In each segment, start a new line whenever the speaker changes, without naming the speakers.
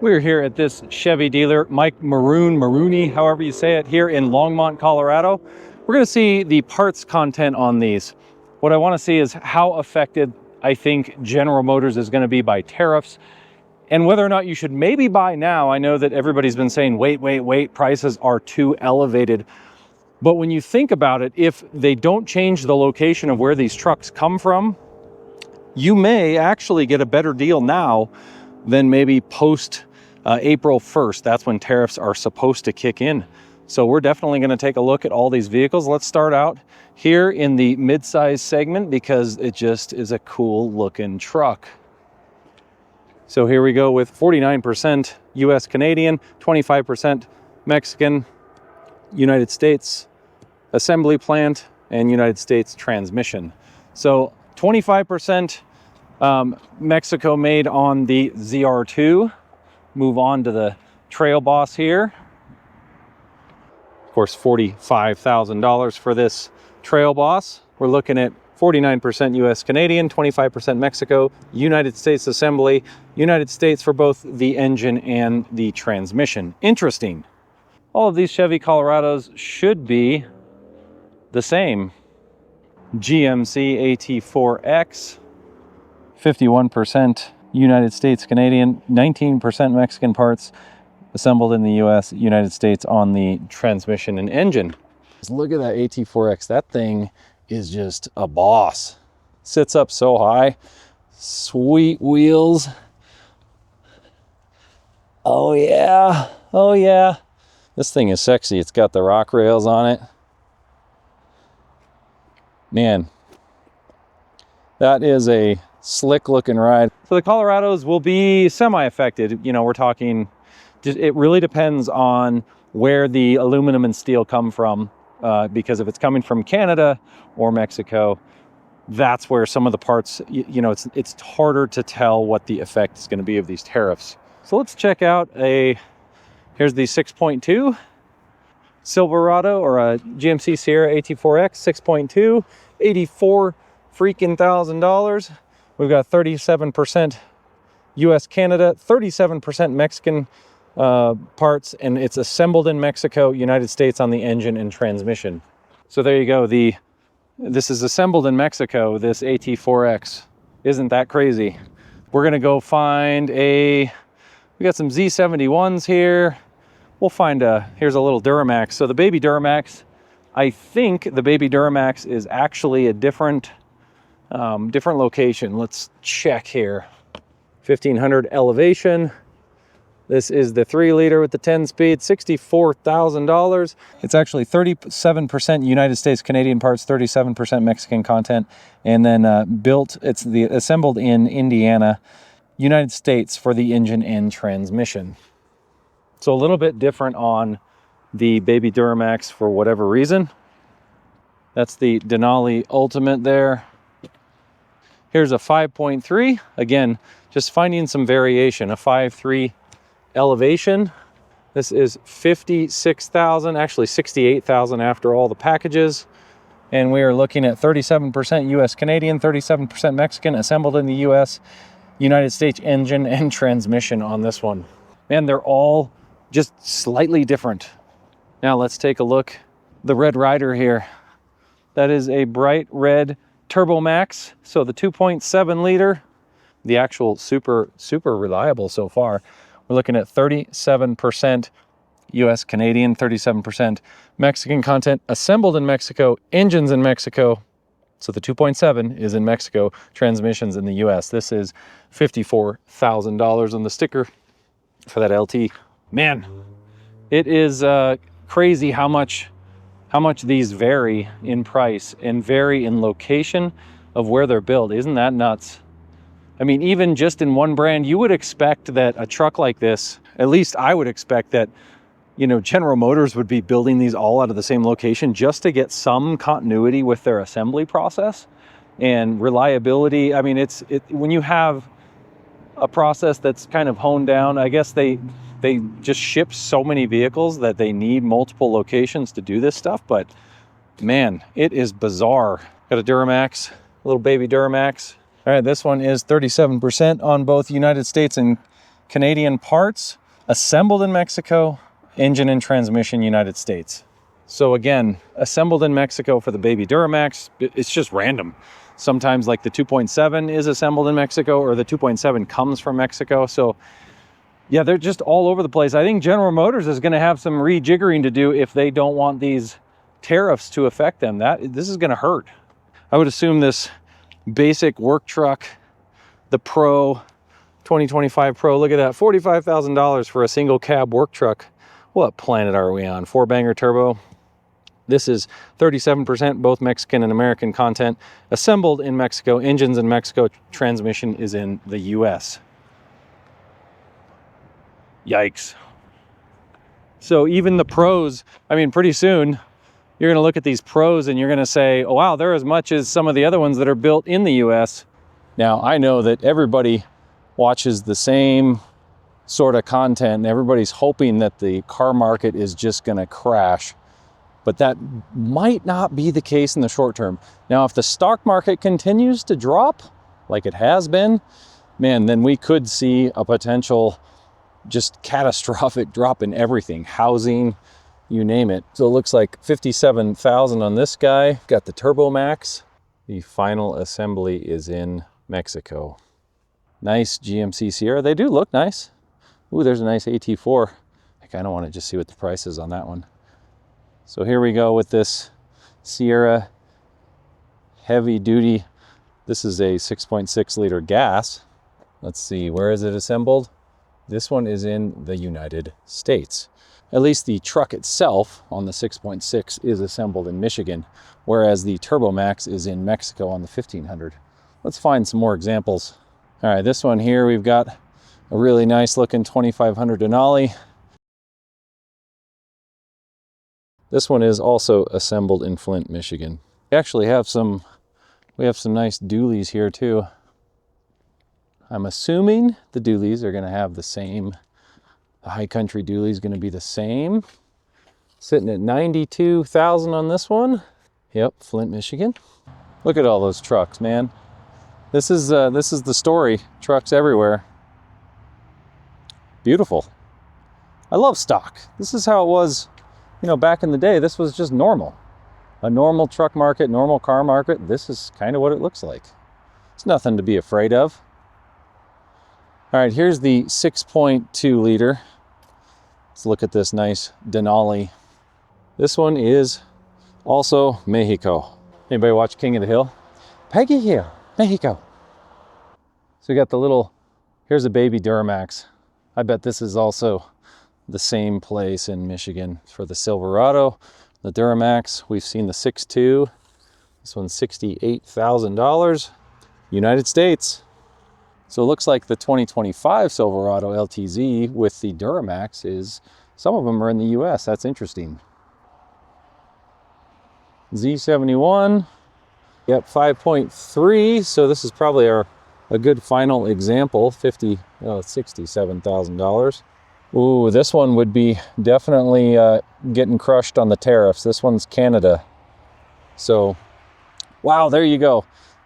We're here at this Chevy dealer, Mike Maroney, however you say it, here in Longmont, Colorado. We're going to see the parts content on these. What I want to see is how affected I think General Motors is going to be by tariffs, and whether or not you should maybe buy now. I know that everybody's been saying, wait, prices are too elevated. But when you think about it, if they don't change the location of where these trucks come from, you may actually get a better deal now than maybe post April 1st. That's when tariffs are supposed to kick in. So we're definitely going to take a look at all these vehicles. Let's start out here in the midsize segment because it just is a cool looking truck. So here we go with 49% US Canadian, 25% Mexican, United States assembly plant, and United States transmission. So 25% Mexico made on the ZR2. Move on to the Trail Boss here. Of course, $45,000 for this Trail Boss. We're looking at 49% US Canadian, 25% Mexico, United States assembly, United States for both the engine and the transmission. Interesting. All of these Chevy Colorados should be the same. GMC AT4X, 51% United States Canadian, 19% Mexican parts, assembled in the US, United States on the transmission and engine. Just look at that AT4X. That thing is just a boss. Sits up so high. Sweet wheels. Oh yeah, oh yeah. This thing is sexy. It's got the rock rails on it. Man, that is a slick looking ride. So the Colorados will be semi-affected. You know, we're talking, it really depends on where the aluminum and steel come from, because if it's coming from Canada or Mexico, that's where some of the parts, you know, it's harder to tell what the effect is going to be of these tariffs. So let's check out here's the 6.2 Silverado, or a GMC Sierra AT4X 6.2, $84,000. We've got 37% US Canada, 37% Mexican parts, and it's assembled in Mexico, United States on the engine and transmission. So there you go. This is assembled in Mexico, this AT4X. Isn't that crazy? We're gonna go find we got some Z71s here. We'll find here's a little Duramax. So the baby Duramax, I think the baby Duramax is actually a different location. Let's check here. 1500 elevation. This is the 3-liter with the 10-speed, $64,000. It's actually 37% United States Canadian parts, 37% Mexican content, and then it's assembled in Indiana, United States for the engine and transmission. So a little bit different on the baby Duramax for whatever reason. That's the Denali Ultimate there. Here's a 5.3. Again, just finding some variation. A 5.3 elevation. This is $56,000, actually $68,000 after all the packages. And we are looking at 37% US Canadian, 37% Mexican, assembled in the US, United States engine and transmission on this one. Man, they're all just slightly different. Now let's take a look. The Red Ryder here. That is a bright red Turbomax. So the 2.7 liter, the actual super reliable so far. We're looking at 37% US Canadian, 37% Mexican content, assembled in Mexico, engines in Mexico. So the 2.7 is in Mexico, transmissions in the US. This is $54,000 on the sticker for that LT. Man, it is crazy how much these vary in price and vary in location of where they're built. Isn't that nuts? I mean, even just in one brand, you would expect that a truck like this, at least I would expect that, you know, General Motors would be building these all out of the same location just to get some continuity with their assembly process and reliability. I mean, when you have a process that's kind of honed down, I guess they just ship so many vehicles that they need multiple locations to do this stuff. But man, it is bizarre. Got a Duramax, a little baby Duramax. All right, this one is 37% on both United States and Canadian parts, assembled in Mexico, engine and transmission United States. So again, assembled in Mexico for the baby Duramax, it's just random. Sometimes like the 2.7 is assembled in Mexico, or the 2.7 comes from Mexico. So yeah, they're just all over the place. I think General Motors is going to have some rejiggering to do if they don't want these tariffs to affect them. This is going to hurt. I would assume this basic work truck, the Pro 2025 Pro, look at that, $45,000 for a single cab work truck. What planet are we on? 4-banger turbo. This is 37% both Mexican and American content, assembled in Mexico, engines in Mexico, transmission is in the US. Yikes. So even the Pros, I mean, pretty soon you're going to look at these Pros and you're going to say, oh wow, they're as much as some of the other ones that are built in the US. Now, I know that everybody watches the same sort of content and everybody's hoping that the car market is just going to crash. But that might not be the case in the short term. Now, if the stock market continues to drop like it has been, man, then we could see a potential just catastrophic drop in everything, housing, you name it. So it looks like 57,000 on this guy. Got the Duramax. The final assembly is in Mexico. Nice GMC Sierra. They do look nice. Ooh, there's a nice AT4. I kind of want to just see what the price is on that one. So here we go with this Sierra heavy duty. This is a 6.6 liter gas. Let's see, where is it assembled? This one is in the United States. At least the truck itself on the 6.6 is assembled in Michigan, whereas the Duramax is in Mexico on the 1500. Let's find some more examples. All right, this one here, we've got a really nice looking 2500 Denali. This one is also assembled in Flint, Michigan. We actually have some nice dualies here too. I'm assuming the dualies are going to have the same. The high country dually is going to be the same. Sitting at 92,000 on this one. Yep, Flint, Michigan. Look at all those trucks, man. This is the story. Trucks everywhere. Beautiful. I love stock. This is how it was, you know, back in the day. This was just normal. A normal truck market, normal car market. This is kind of what it looks like. It's nothing to be afraid of. All right, here's the 6.2 liter. Let's look at this nice Denali. This one is also Mexico. Anybody watch King of the Hill? Peggy here, Mexico. So we got the little, here's a baby Duramax. I bet this is also the same place in Michigan for the Silverado. The Duramax, we've seen the 6.2. This one's $68,000. United States. So it looks like the 2025 Silverado LTZ with the Duramax is, some of them are in the US. That's interesting. Z71, yep, 5.3. So this is probably a good final example, $67,000. Ooh, this one would be definitely getting crushed on the tariffs. This one's Canada. So, wow, there you go.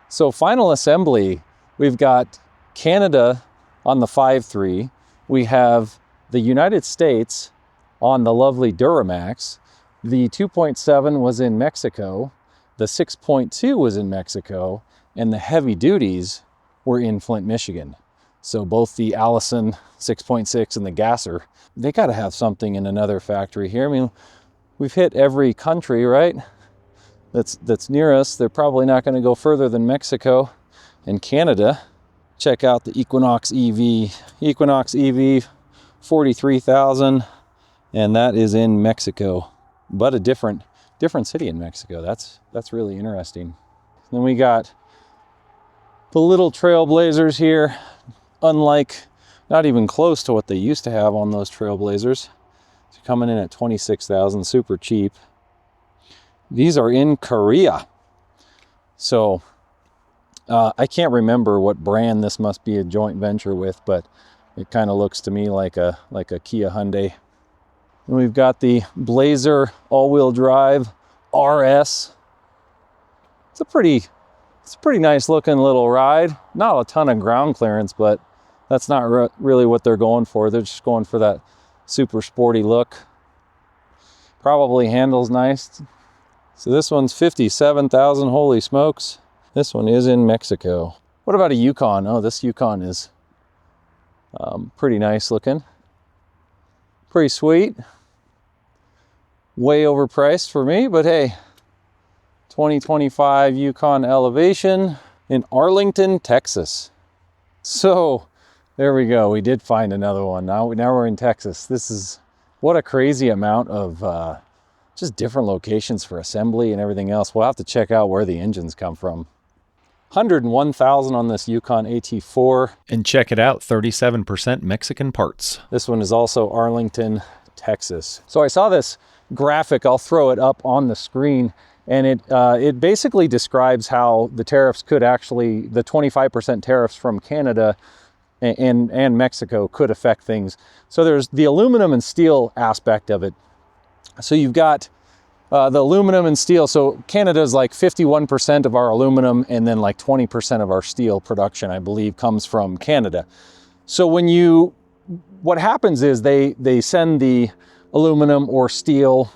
So final assembly, we've got Canada on the 5.3. We have the United States on the lovely Duramax. The 2.7 was in Mexico. The 6.2 was in Mexico. And the heavy duties were in Flint, Michigan. So both the Allison 6.6 and the Gasser, they got to have something in another factory here. I mean, we've hit every country, right? That's near us. They're probably not going to go further than Mexico and Canada. Check out the Equinox EV. Equinox EV, 43,000, and that is in Mexico, but a different city in Mexico. That's really interesting. Then we got the little Trailblazers here, unlike, not even close to what they used to have on those Trailblazers. It's coming in at 26,000, super cheap. These are in Korea. So I can't remember what brand this must be a joint venture with, but it kind of looks to me like a Kia Hyundai. And we've got the Blazer all-wheel drive RS. It's a pretty nice looking little ride. Not a ton of ground clearance, but That's not really what they're going for. They're just going for that super sporty look. Probably handles nice. So this one's 57,000, holy smokes. This one is in Mexico. What about a Yukon? Oh, this Yukon is pretty nice looking. Pretty sweet. Way overpriced for me, but hey, 2025 Yukon Elevation in Arlington, Texas. So there we go. We did find another one. Now we're in Texas. This is, what a crazy amount of just different locations for assembly and everything else. We'll have to check out where the engines come from. 101,000 on this Yukon AT4.
And check it out, 37% Mexican parts.
This one is also Arlington, Texas. So I saw this graphic, I'll throw it up on the screen, and it basically describes how the tariffs could actually, the 25% tariffs from Canada and Mexico could affect things. So there's the aluminum and steel aspect of it. So you've got the aluminum and steel. So Canada's like 51% of our aluminum, and then like 20% of our steel production, I believe, comes from Canada. So what happens is they send the aluminum or steel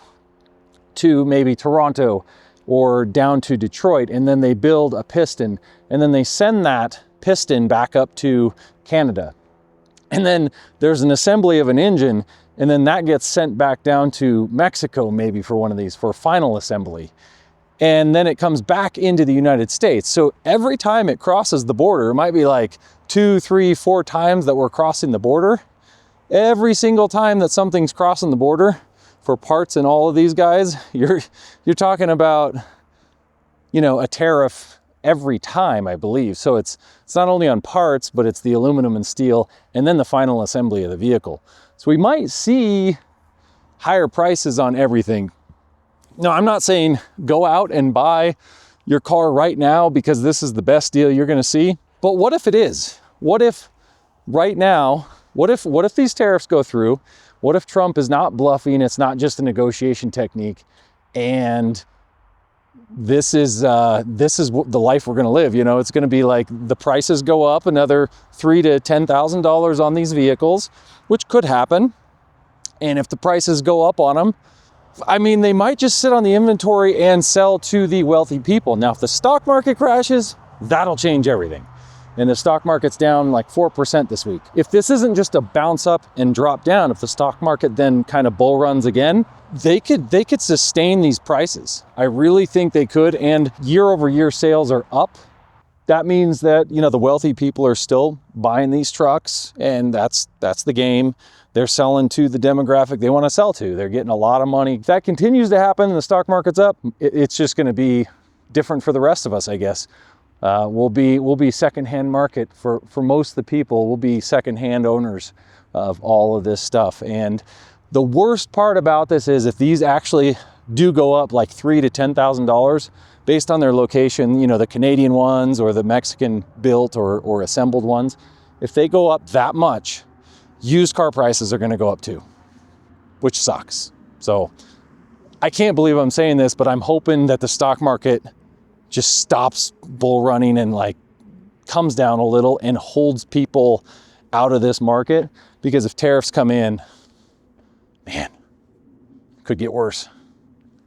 to maybe Toronto or down to Detroit, and then they build a piston, and then they send that piston back up to Canada. And then there's an assembly of an engine, and then that gets sent back down to Mexico, maybe for one of these, for final assembly. And then it comes back into the United States. So every time it crosses the border, it might be like 2, 3, 4 times that we're crossing the border. Every single time that something's crossing the border for parts and all of these guys, you're talking about, you know, a tariff every time, I believe. So it's not only on parts, but it's the aluminum and steel, and then the final assembly of the vehicle. So we might see higher prices on everything. No, I'm not saying go out and buy your car right now because this is the best deal you're going to see. But what if it is? What if right now, what if these tariffs go through? What if Trump is not bluffing? It's not just a negotiation technique, and this is the life we're going to live. You know, it's going to be like the prices go up another $3,000 to $10,000 on these vehicles, which could happen. And if the prices go up on them, I mean, they might just sit on the inventory and sell to the wealthy people. Now, if the stock market crashes, that'll change everything. And the stock market's down like 4% this week. If this isn't just a bounce up and drop down, if the stock market then kind of bull runs again, they could sustain these prices. I really think they could. And year over year sales are up. That means that, you know, the wealthy people are still buying these trucks, and that's the game. They're selling to the demographic they want to sell to. They're getting a lot of money. If that continues to happen and the stock market's up, it's just going to be different for the rest of us, I guess. We'll be secondhand market for most of the people. We'll be secondhand owners of all of this stuff. And the worst part about this is if these actually do go up like $3,000 to $10,000 based on their location, you know, the Canadian ones or the Mexican built or assembled ones, if they go up that much, used car prices are going to go up too, which sucks. So I can't believe I'm saying this, but I'm hoping that the stock market just stops bull running and like comes down a little and holds people out of this market, because if tariffs come in, man, could get worse.